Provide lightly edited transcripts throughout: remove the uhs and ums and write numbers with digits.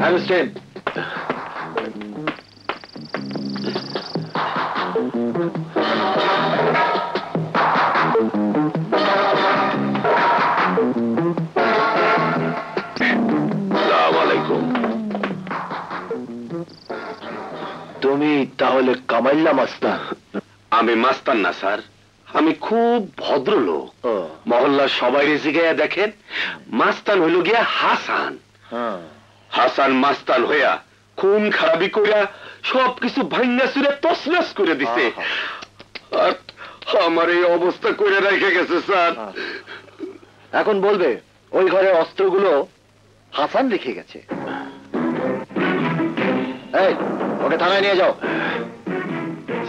Understand? তুমি তাহলে কামাইল্লা মাস্তান? আমি মাস্তান না স্যার, আমি খুব ভদ্রলোক। মহল্লার সবাই জিগাইয়া দেখেন, মাস্তান হইল গিয়া হাসান। হাসান মাস্তান হইয়া খুন খারাপি কইরা সবকিছু ভাঙ্গা চুরে তছনছ করে দিছে, আর আমার এই অবস্থা করে রেখে গেছে স্যার। এখন বলবে ওই ঘরে অস্ত্রগুলো হাসান রেখে গেছে? এই, ওকে থানায় নিয়ে যাও।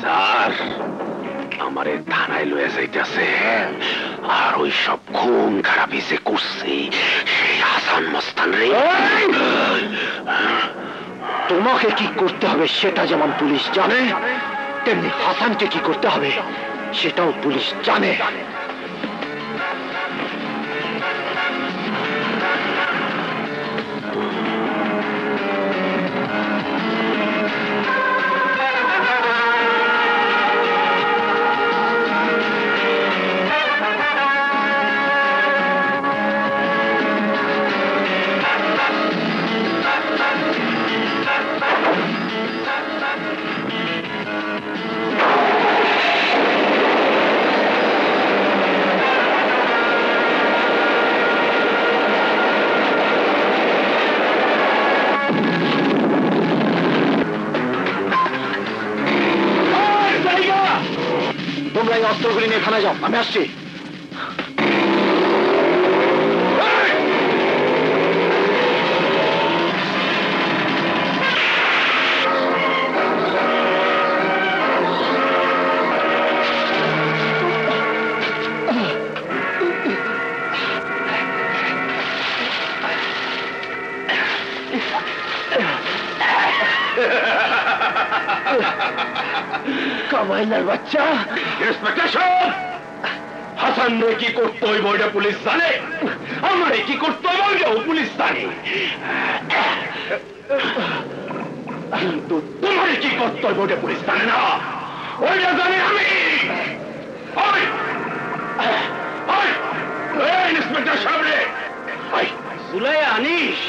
স্যার, আমারে থানায় লয়ে যাইতেছে, আর ওই সব খুন খারাপি যে করছে সেই হাসান মাস্তান রে। তোমাকে কি করতে হবে সেটা যেমন পুলিশ জানে, তেমনি হাসানকে কি করতে হবে সেটাও পুলিশ জানে। তোমরা এই অস্ত্রগুলি নিয়ে থানায় যাও, আমি আসছি। কামাইলার বাচ্চা। ইন্সপেক্টর সাহেব, হাসান রে কি করতে হইব এটা পুলিশ জানে, আমারে কি করতে হইব এটাও পুলিশ জানে, কিন্তু তোমারে কি করতে হইব এটা পুলিশ জানে না, ওইটা জানি আমি। ইন্সপেক্টর সাহেব রে, সুলাই আনিস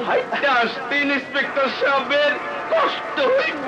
হাইটা আসতে ইন্সপেক্টর সাহেবের কষ্ট হইব।